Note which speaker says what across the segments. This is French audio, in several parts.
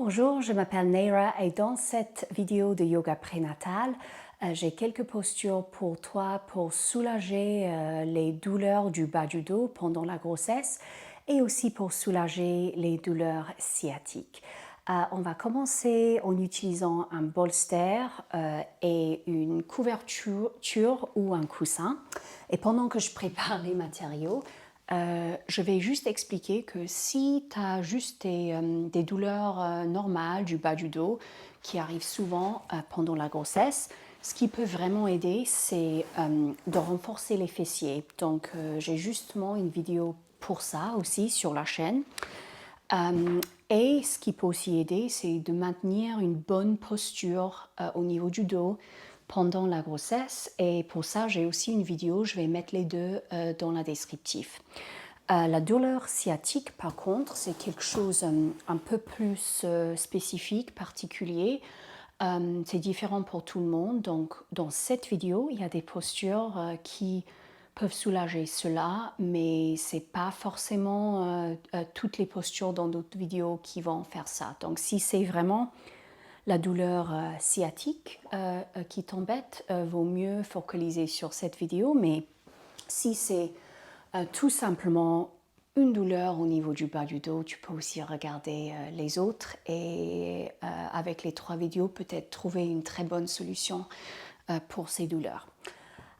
Speaker 1: Bonjour, je m'appelle Neira et dans cette vidéo de yoga prénatal, j'ai quelques postures pour toi pour soulager les douleurs du bas du dos pendant la grossesse et aussi pour soulager les douleurs sciatiques. On va commencer en utilisant un bolster et une couverture ou un coussin. Et pendant que je prépare les matériaux, je vais juste expliquer que si tu as juste des douleurs normales du bas du dos qui arrivent souvent pendant la grossesse, ce qui peut vraiment aider, c'est de renforcer les fessiers. Donc, j'ai justement une vidéo pour ça aussi sur la chaîne. Et ce qui peut aussi aider, c'est de maintenir une bonne posture au niveau du dos pendant la grossesse. Et pour ça, j'ai aussi une vidéo, je vais mettre les deux dans la descriptif. La douleur sciatique, par contre, c'est quelque chose un peu plus spécifique, particulier. C'est différent pour tout le monde. Donc, dans cette vidéo, il y a des postures qui peuvent soulager cela, mais ce n'est pas forcément toutes les postures dans d'autres vidéos qui vont faire ça. Donc, si c'est vraiment la douleur sciatique qui t'embête, vaut mieux focaliser sur cette vidéo. Mais si c'est tout simplement une douleur au niveau du bas du dos, tu peux aussi regarder les autres et avec les 3 vidéos, peut-être trouver une très bonne solution pour ces douleurs.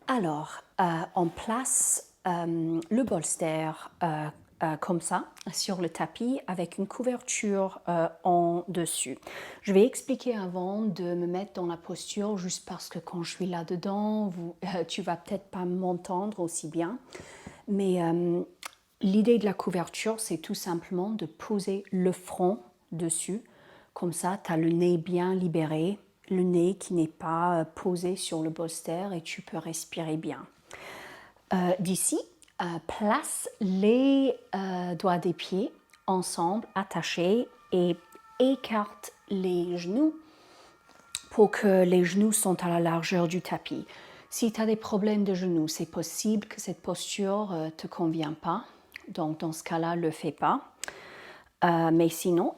Speaker 1: Alors, on place le bolster comme ça sur le tapis avec une couverture en dessus. Je vais expliquer avant de me mettre dans la posture juste parce que quand je suis là-dedans, tu vas peut-être pas m'entendre aussi bien. Mais l'idée de la couverture, c'est tout simplement de poser le front dessus. Comme ça, tu as le nez bien libéré, le nez qui n'est pas posé sur le bolster et tu peux respirer bien. D'ici, place les doigts des pieds ensemble, attachés et écarte les genoux pour que les genoux sont à la largeur du tapis. Si tu as des problèmes de genoux, c'est possible que cette posture ne te convienne pas. Donc, dans ce cas-là, ne le fais pas. Mais sinon,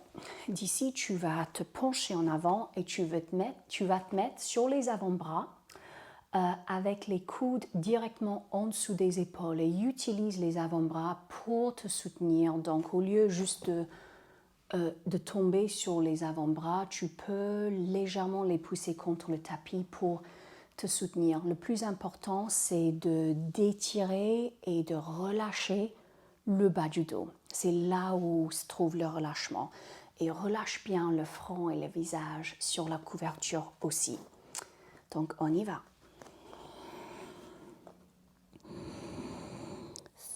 Speaker 1: d'ici, tu vas te pencher en avant et tu vas te mettre sur les avant-bras avec les coudes directement en dessous des épaules et utilise les avant-bras pour te soutenir. Donc, au lieu juste de tomber sur les avant-bras, tu peux légèrement les pousser contre le tapis pour te soutenir. Le plus important, c'est d'étirer et de relâcher le bas du dos. C'est là où se trouve le relâchement. Et relâche bien le front et le visage sur la couverture aussi. Donc, on y va.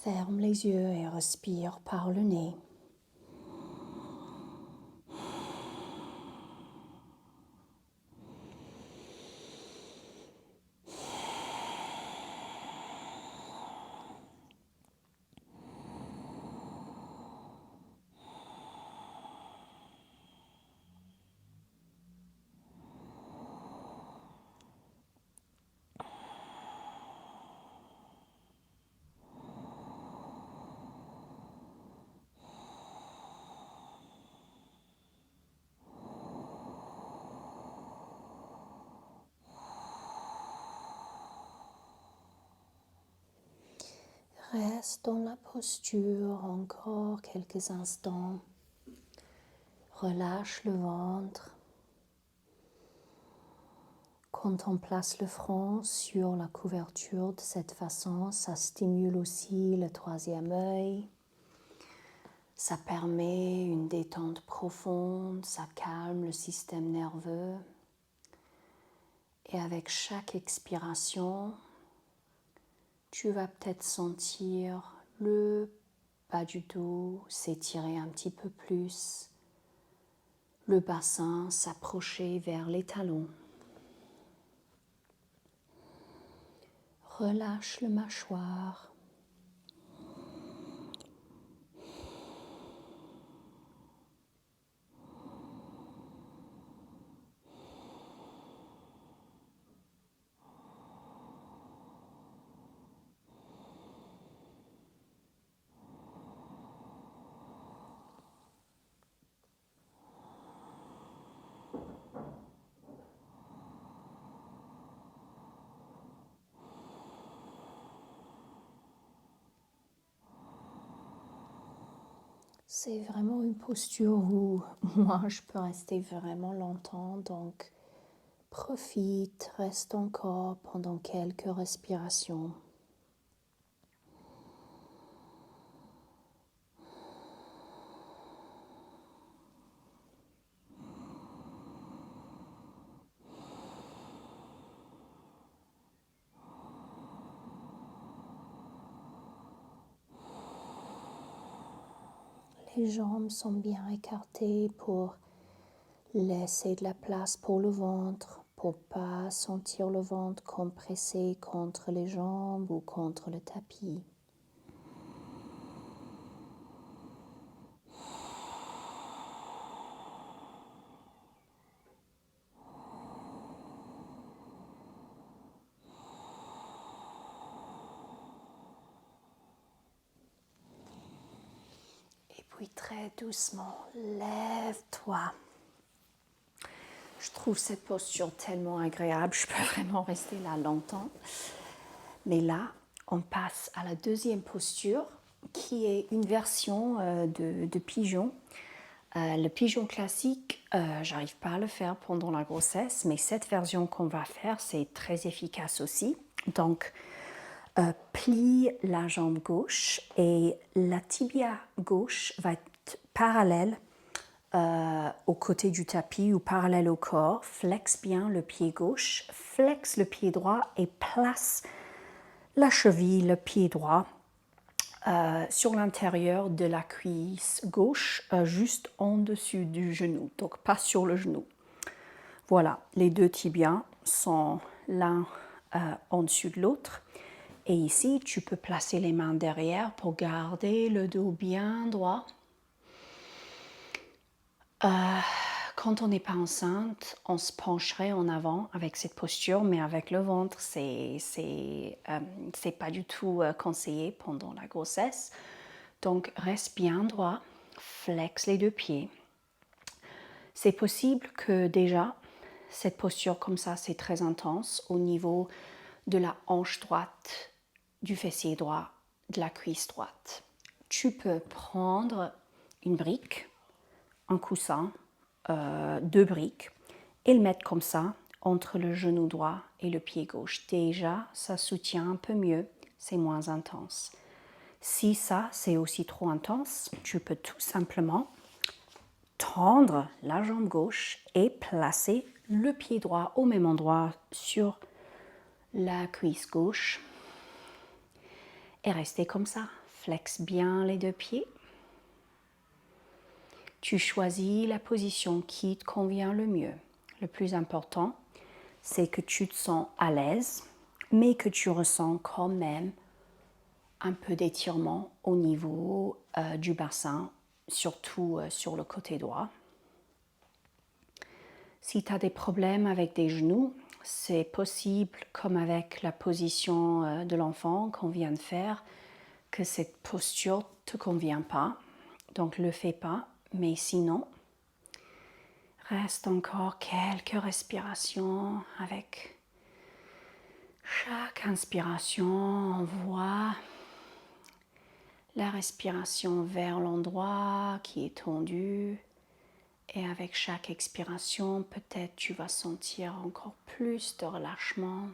Speaker 1: Ferme les yeux et respire par le nez. Reste dans la posture encore quelques instants. Relâche le ventre. Quand on place le front sur la couverture de cette façon, ça stimule aussi le 3e œil. Ça permet une détente profonde, ça calme le système nerveux. Et avec chaque expiration, tu vas peut-être sentir le bas du dos s'étirer un petit peu plus, le bassin s'approcher vers les talons. Relâche le mâchoire.
Speaker 2: C'est vraiment une posture où moi je peux rester vraiment longtemps, donc profite, reste encore pendant quelques respirations. Les jambes sont bien écartées pour laisser de la place pour le ventre, pour pas sentir le ventre compressé contre les jambes ou contre le tapis. Et puis très doucement, lève-toi. Je trouve cette posture tellement agréable, je peux vraiment rester là longtemps. Mais là, on passe à la deuxième posture qui est une version de pigeon. Le pigeon classique, j'arrive pas à le faire pendant la grossesse, mais cette version qu'on va faire, c'est très efficace aussi. Donc, plie la jambe gauche et la tibia gauche va être parallèle au côté du tapis ou parallèle au corps. Flexe bien le pied gauche, flexe le pied droit et place la cheville, le pied droit sur l'intérieur de la cuisse gauche, juste en dessus du genou, donc pas sur le genou. Voilà, les deux tibias sont l'un en dessus de l'autre. Et ici, tu peux placer les mains derrière pour garder le dos bien droit. Quand on n'est pas enceinte, on se pencherait en avant avec cette posture, mais avec le ventre, c'est pas du tout conseillé pendant la grossesse. Donc, reste bien droit, flexe les deux pieds. C'est possible que déjà, cette posture comme ça, c'est très intense au niveau de la hanche droite, du fessier droit, de la cuisse droite. Tu peux prendre une brique, un coussin, deux briques et le mettre comme ça entre le genou droit et le pied gauche. Déjà, ça soutient un peu mieux, c'est moins intense. Si ça, c'est aussi trop intense, tu peux tout simplement tendre la jambe gauche et placer le pied droit au même endroit sur la cuisse gauche et rester comme ça. Flexe bien les deux pieds. Tu choisis la position qui te convient le mieux. Le plus important, c'est que tu te sens à l'aise, mais que tu ressens quand même un peu d'étirement au niveau du bassin, surtout sur le côté droit. Si tu as des problèmes avec des genoux, c'est possible, comme avec la position de l'enfant qu'on vient de faire, que cette posture ne te convient pas. Donc, ne le fais pas. Mais sinon, reste encore quelques respirations avec chaque inspiration. Envoie la respiration vers l'endroit qui est tendu. Et avec chaque expiration, peut-être tu vas sentir encore plus de relâchement.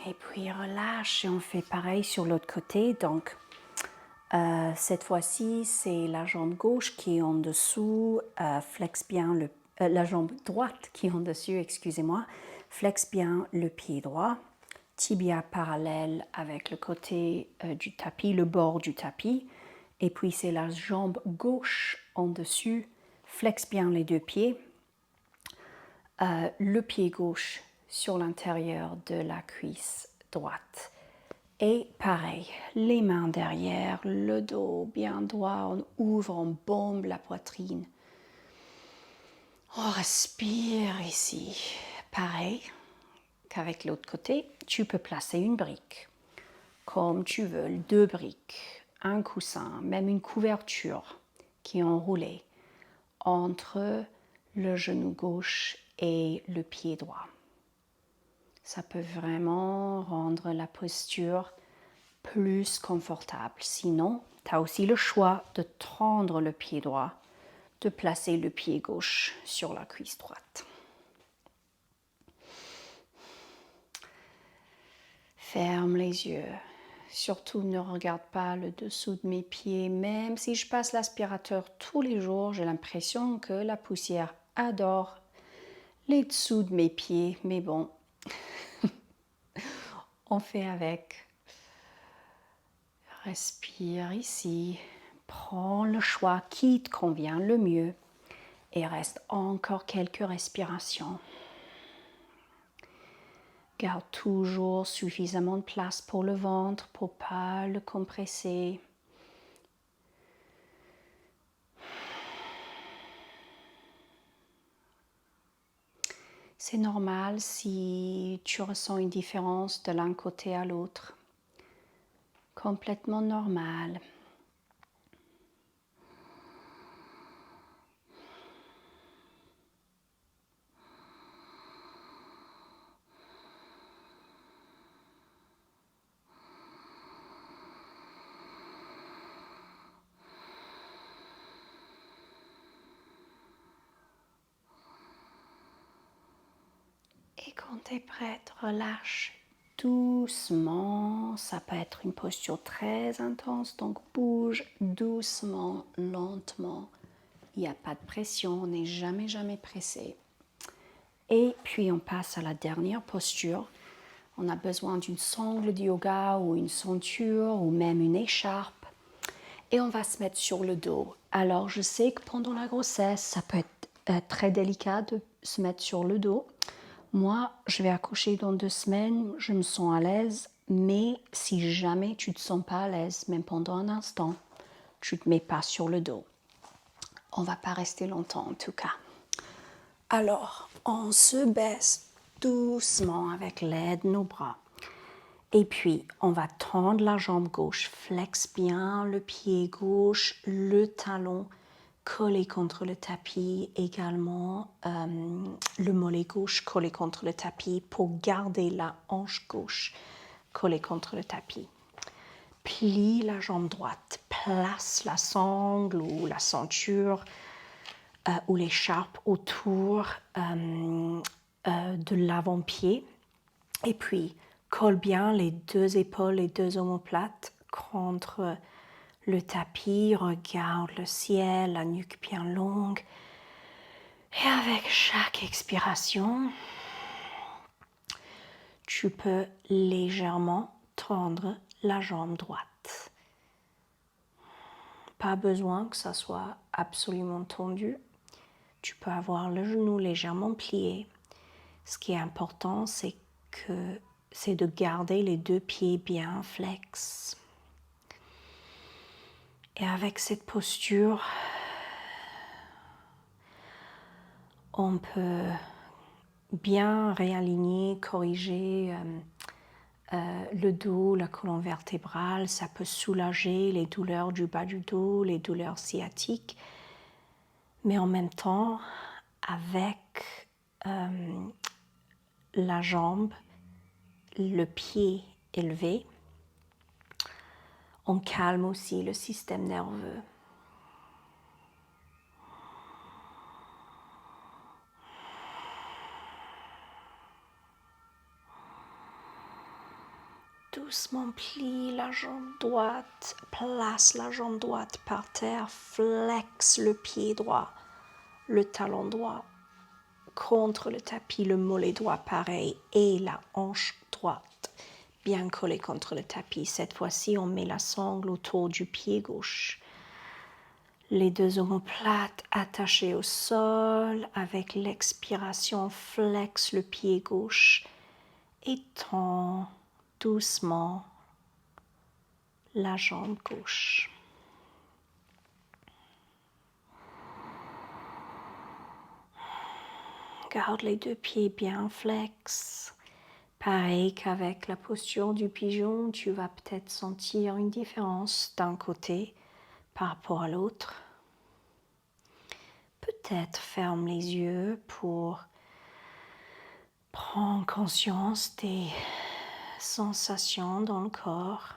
Speaker 2: Et puis relâche et on fait pareil sur l'autre côté. Donc cette fois-ci, c'est la jambe gauche qui est en dessous. Flexe bien la jambe droite qui est en dessus, excusez-moi. Flexe bien le pied droit. Tibia parallèle avec le côté du tapis, le bord du tapis. Et puis c'est la jambe gauche en dessus. Flexe bien les deux pieds. Le pied gauche sur l'intérieur de la cuisse droite. Et pareil, les mains derrière, le dos bien droit, on ouvre, on bombe la poitrine. On respire ici. Pareil qu'avec l'autre côté, tu peux placer une brique, comme tu veux, deux briques, un coussin, même une couverture qui est enroulée entre le genou gauche et le pied droit.
Speaker 1: Ça peut vraiment rendre la posture plus confortable. Sinon, tu as aussi le choix de tendre le pied droit, de placer le pied gauche sur la cuisse droite. Ferme les yeux. Surtout ne regarde pas le dessous de mes pieds. Même si je passe l'aspirateur tous les jours, j'ai l'impression que la poussière adore les dessous de mes pieds. Mais bon, on fait avec. Respire ici. Prends le choix qui te convient le mieux. Et reste encore quelques respirations. Garde toujours suffisamment de place pour le ventre pour ne pas le compresser. C'est normal si tu ressens une différence de l'un côté à l'autre. Complètement normal. Et quand tu es prête, relâche doucement. Ça peut être une posture très intense, donc bouge doucement, lentement. Il n'y a pas de pression, on n'est jamais pressé. Et puis on passe à la dernière posture. On a besoin d'une sangle de yoga ou une ceinture ou même une écharpe. Et on va se mettre sur le dos. Alors je sais que pendant la grossesse, ça peut être très délicat de se mettre sur le dos. Moi, je vais accoucher dans 2 semaines, je me sens à l'aise, mais si jamais tu ne te sens pas à l'aise, même pendant un instant, tu ne te mets pas sur le dos. On ne va pas rester longtemps en tout cas. Alors, on se baisse doucement avec l'aide de nos bras. Et puis, on va tendre la jambe gauche, flexe bien le pied gauche, le talon collé contre le tapis, également le mollet gauche collé contre le tapis pour garder la hanche gauche collée contre le tapis. Plie la jambe droite, place la sangle ou la ceinture ou l'écharpe autour de l'avant-pied et puis colle bien les 2 épaules, les 2 omoplates contre le tapis, regarde le ciel, la nuque bien longue. Et avec chaque expiration, tu peux légèrement tendre la jambe droite. Pas besoin que ça soit absolument tendu. Tu peux avoir le genou légèrement plié. Ce qui est important, c'est de garder les 2 pieds bien flex. Et avec cette posture, on peut bien réaligner, corriger le dos, la colonne vertébrale. Ça peut soulager les douleurs du bas du dos, les douleurs sciatiques. Mais en même temps, avec la jambe, le pied élevé, on calme aussi le système nerveux. Doucement plie la jambe droite, place la jambe droite par terre, flexe le pied droit, le talon droit contre le tapis, le mollet droit pareil et la hanche droite bien collée contre le tapis. Cette fois-ci, on met la sangle autour du pied gauche. Les 2 omoplates attachées au sol. Avec l'expiration, flexe le pied gauche et tend doucement la jambe gauche. Garde les 2 pieds bien flex. Pareil qu'avec la posture du pigeon, tu vas peut-être sentir une différence d'un côté par rapport à l'autre. Peut-être ferme les yeux pour
Speaker 2: Prends conscience des sensations dans le corps.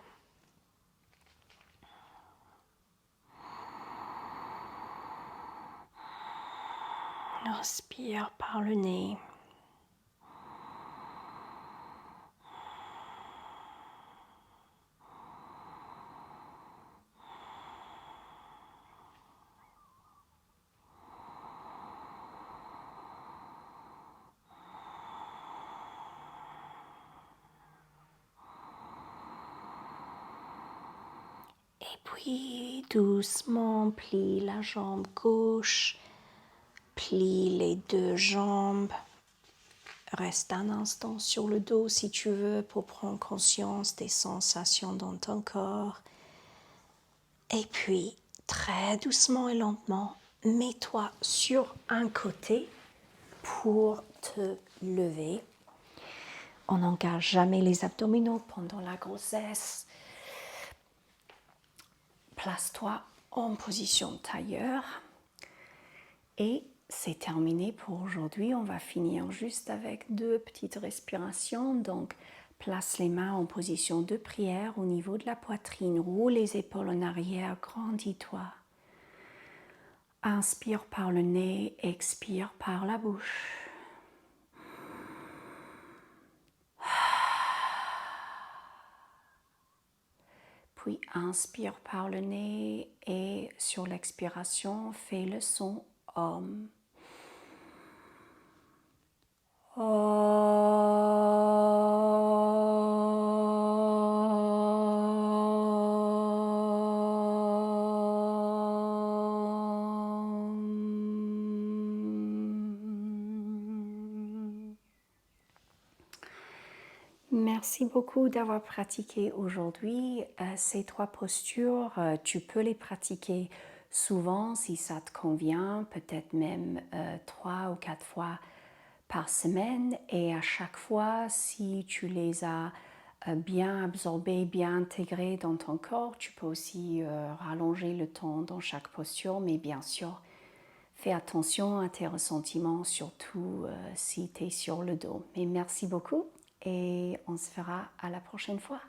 Speaker 2: Inspire par le nez. Et puis doucement plie la jambe gauche, plie les deux jambes. Reste un instant sur le dos si tu veux pour prendre conscience des sensations dans ton corps. Et puis, très doucement et lentement, mets-toi sur un côté pour te lever. On n'engage jamais les abdominaux pendant la grossesse. Place-toi en position tailleur. Et c'est terminé pour aujourd'hui. On va finir juste avec 2 petites respirations. Donc, place les mains en position de prière au niveau de la poitrine. Roule les épaules en arrière. Grandis-toi. Inspire par le nez. Expire par la bouche. Puis inspire par le nez et sur l'expiration, fais le son OM. Merci beaucoup d'avoir pratiqué aujourd'hui ces 3 postures. Tu peux les pratiquer souvent si ça te convient, peut-être même 3 ou 4 fois par semaine. Et à chaque fois, si tu les as bien absorbées, bien intégrées dans ton corps, tu peux aussi rallonger le temps dans chaque posture. Mais bien sûr, fais attention à tes ressentiments, surtout si tu es sur le dos. Mais merci beaucoup. Et on se verra à la prochaine fois.